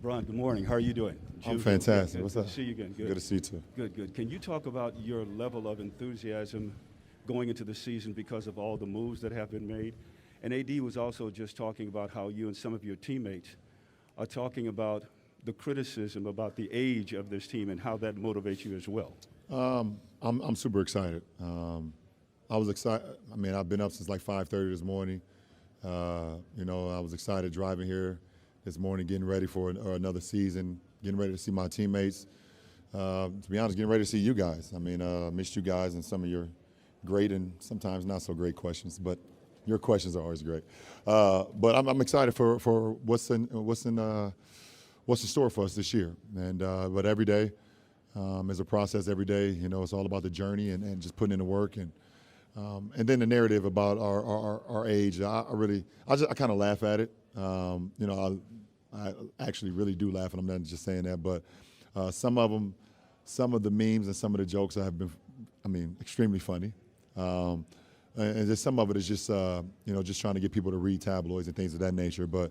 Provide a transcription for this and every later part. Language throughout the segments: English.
Bron, good morning. How are you doing? I'm fantastic. Good What's to up? see you again. Good to see you too. Good, good. Can you talk about your level of enthusiasm going into the season because of all the moves that have been made? And AD was also just talking about how you and some of your teammates are talking about the criticism about the age of this team and how that motivates you as well. I'm super excited. I was excited. I mean, I've been up since like 5:30 this morning. I was excited driving here this morning, getting ready for another season, getting ready to see my teammates. To be honest, getting ready to see you guys. I mean, missed you guys and some of your great and sometimes not so great questions, but your questions are always great. But I'm excited for what's in store for us this year. And but every day is a process. Every day, it's all about the journey and just putting in the work and then the narrative about our age. I kind of laugh at it. I actually really do laugh, and I'm not just saying that. But some of the memes and some of the jokes have been, extremely funny. And just some of it is just, just trying to get people to read tabloids and things of that nature. But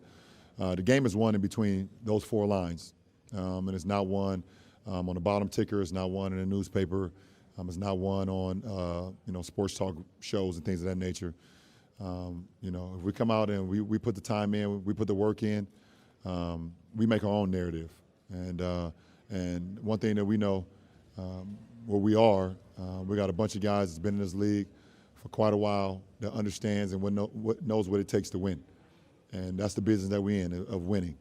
the game is won in between those four lines, and it's not won on the bottom ticker. It's not won in a newspaper. It's not won on sports talk shows and things of that nature. If we come out and we put the time in, we put the work in, we make our own narrative. And one thing that we know where we are, we got a bunch of guys that's been in this league for quite a while that understands and knows what it takes to win. And that's the business that we're in, of winning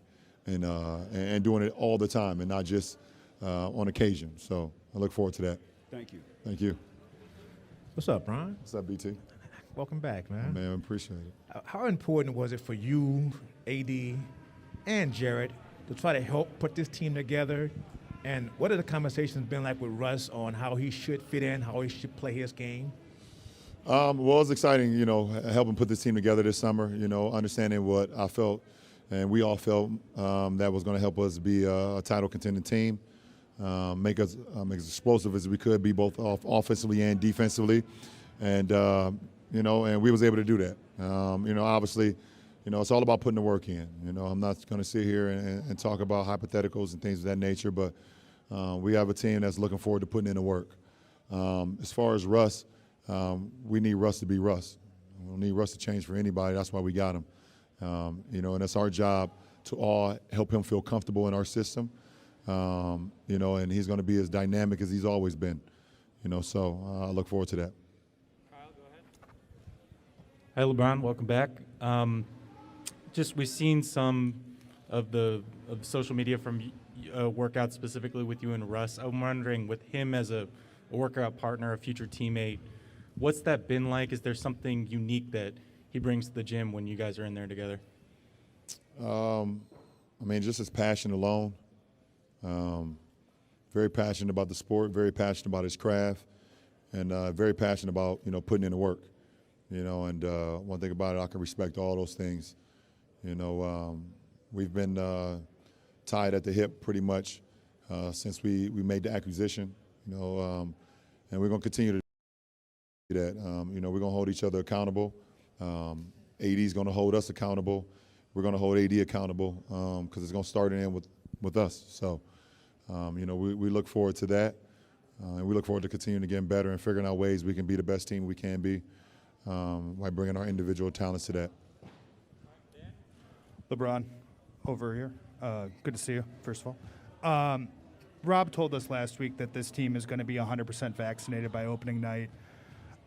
and doing it all the time and not just on occasion. So I look forward to that. Thank you. Thank you. What's up, Bron? What's up, BT? Welcome back, man. Man, appreciate it. How important was it for you, AD, and Jared to try to help put this team together? And what have the conversations been like with Russ on how he should fit in, how he should play his game? Well, it was exciting, helping put this team together this summer, understanding what I felt and we all felt that was going to help us be a title contending team. Make us as explosive as we could be, both offensively and defensively, and and we was able to do that. Obviously, it's all about putting the work in. I'm not going to sit here and talk about hypotheticals and things of that nature, but we have a team that's looking forward to putting in the work. As far as Russ, we need Russ to be Russ. We don't need Russ to change for anybody. That's why we got him. And it's our job to all help him feel comfortable in our system. And he's going to be as dynamic as he's always been. So I look forward to that. Kyle, go ahead. Hi, LeBron. Welcome back. We've seen some of the social media from workouts specifically with you and Russ. I'm wondering, with him as a workout partner, a future teammate, what's that been like? Is there something unique that he brings to the gym when you guys are in there together? Just his passion alone. Very passionate about the sport, very passionate about his craft, and very passionate about, putting in the work. And one thing about it, I can respect all those things. We've been tied at the hip pretty much since we made the acquisition, and we're going to continue to do that. We're going to hold each other accountable. AD is going to hold us accountable. We're going to hold AD accountable because it's going to start in with us. So, we look forward to that. And we look forward to continuing to getting better and figuring out ways we can be the best team we can be by bringing our individual talents to that. LeBron, over here. Good to see you, first of all. Rob told us last week that this team is going to be 100% vaccinated by opening night.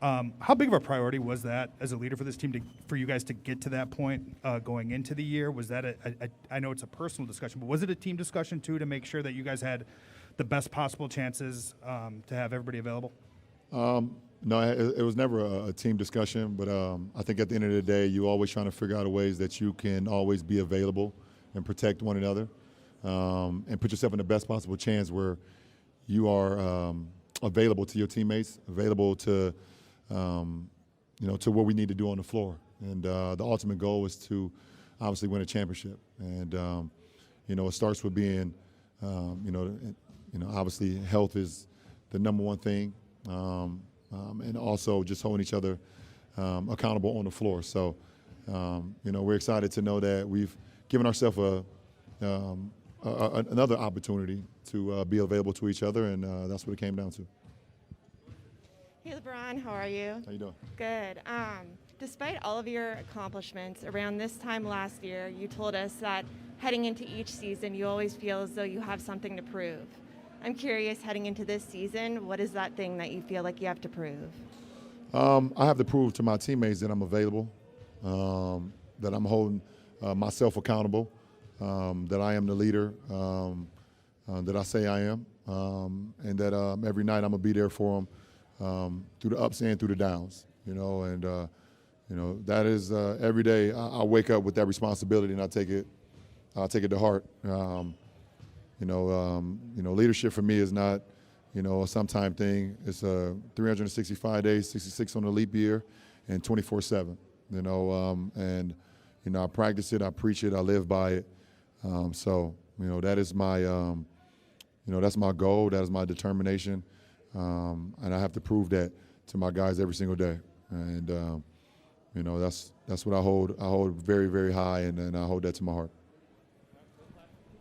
How big of a priority was that as a leader for this team for you guys to get to that point going into the year? Was that I know it's a personal discussion, but was it a team discussion too to make sure that you guys had the best possible chances to have everybody available? No, it was never a team discussion, but I think at the end of the day, you're always trying to figure out ways that you can always be available and protect one another and put yourself in the best possible chance where you are available to your teammates, available to to what we need to do on the floor. And the ultimate goal is to obviously win a championship. And, it starts with being, obviously health is the number one thing. And also just holding each other accountable on the floor. So, we're excited to know that we've given ourselves a another opportunity to be available to each other, and that's what it came down to. Hey LeBron, how are you? How you doing? Good. Despite all of your accomplishments, around this time last year, you told us that heading into each season, you always feel as though you have something to prove. I'm curious, heading into this season, what is that thing that you feel like you have to prove? I have to prove to my teammates that I'm available, that I'm holding myself accountable, that I am the leader that I say I am, and that every night I'm gonna be there for them through the ups and through the downs. And that is every day I wake up with that responsibility, and I take it to heart. Leadership for me is not a sometime thing. It's 365 days, 66 on a leap year, and 24/7. I practice it, I preach it, I live by it. That is my that's my goal, that is my determination, and I have to prove that to my guys every single day. And that's what I hold very, very high, and I hold that to my heart.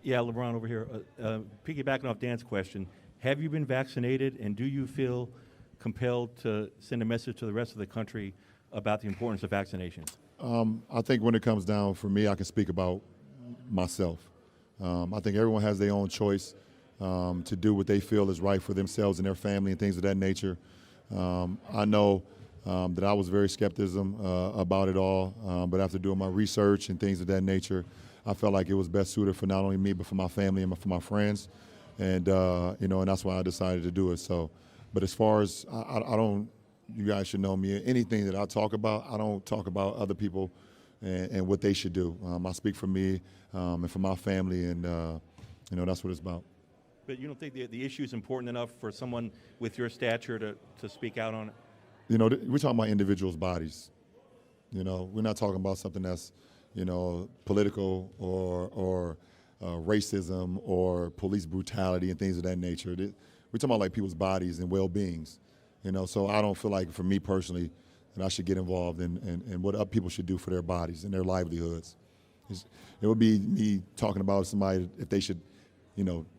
Yeah, LeBron over here. Piggybacking off Dan's question, have you been vaccinated, and do you feel compelled to send a message to the rest of the country about the importance of vaccinations? I think when it comes down for me, I can speak about myself. I think everyone has their own choice to do what they feel is right for themselves and their family and things of that nature. I know that I was very skeptical about it all, but after doing my research and things of that nature, I felt like it was best suited for not only me but for my family and for my friends, and and that's why I decided to do it. So, but as far as I don't, you guys should know me. Anything that I talk about, I don't talk about other people and what they should do. I speak for me and for my family, and that's what it's about. But you don't think the issue is important enough for someone with your stature to speak out on it? We're talking about individuals' bodies. We're not talking about something that's political or racism or police brutality and things of that nature. We're talking about like people's bodies and well-beings. So I don't feel like, for me personally, that I should get involved in what other people should do for their bodies and their livelihoods. It would be me talking about somebody if they should,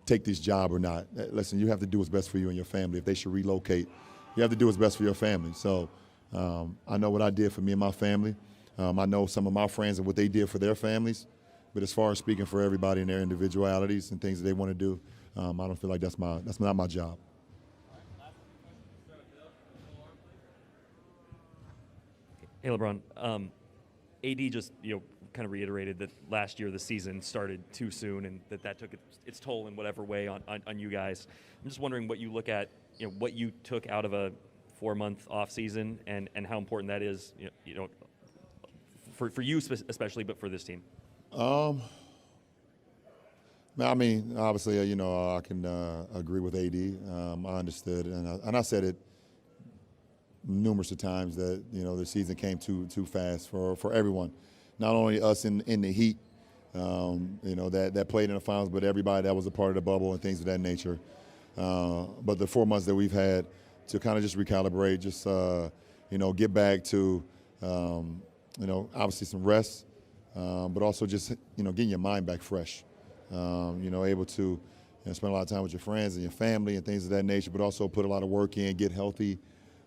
take this job or not. Listen, you have to do what's best for you and your family. If they should relocate, you have to do what's best for your family. So I know what I did for me and my family. I know some of my friends and what they did for their families. But as far as speaking for everybody and their individualities and things that they want to do, I don't feel like that's not my job. Hey, LeBron. AD just kind of reiterated that last year the season started too soon, and that took its toll in whatever way on you guys. I'm just wondering what you look at, what you took out of a 4-month off season, and how important that is, for you especially, but for this team. I mean, obviously, I can agree with AD. I understood, and I said it numerous of times that the season came too fast for everyone, not only us in the Heat, that played in the finals, but everybody that was a part of the bubble and things of that nature. But the 4 months that we've had to kind of just recalibrate, just get back to obviously some rest, but also just getting your mind back fresh. Able to spend a lot of time with your friends and your family and things of that nature, but also put a lot of work in, get healthy.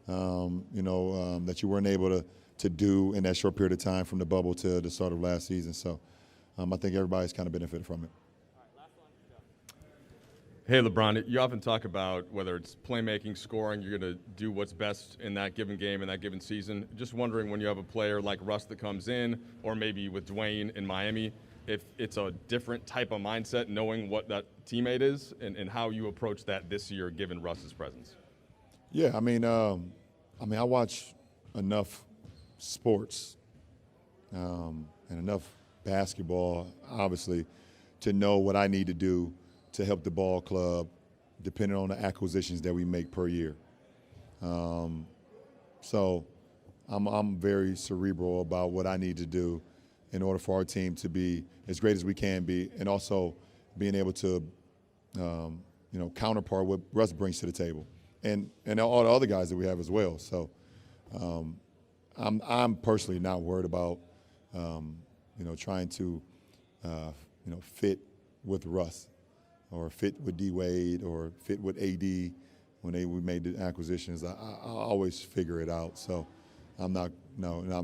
That you weren't able to do in that short period of time from the bubble to the start of last season. So I think everybody's kind of benefited from it. Hey, LeBron, you often talk about whether it's playmaking, scoring, you're going to do what's best in that given game, in that given season. Just wondering, when you have a player like Russ that comes in, or maybe with Dwayne in Miami, if it's a different type of mindset, knowing what that teammate is, and how you approach that this year given Russ's presence. Yeah, I mean, I watch enough sports and enough basketball, obviously, to know what I need to do to help the ball club, depending on the acquisitions that we make per year. So I'm very cerebral about what I need to do in order for our team to be as great as we can be, and also being able to, counterpart what Russ brings to the table. And all the other guys that we have as well. So I'm personally not worried about trying to fit with Russ. or fit with D Wade or fit with AD when we made the acquisitions. I always figure it out. So I'm not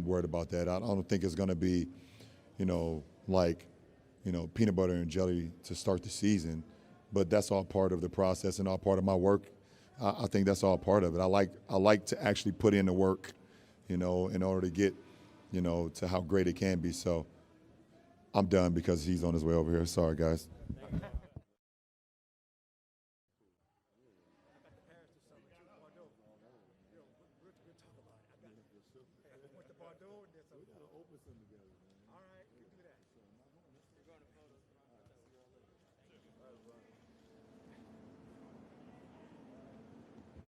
worried about that. I don't think it's going to be, like, peanut butter and jelly to start the season, but that's all part of the process and all part of my work. I think that's all part of it. I like to actually put in the work, in order to get, to how great it can be. So I'm done because he's on his way over here. Sorry, guys. All right, can do that.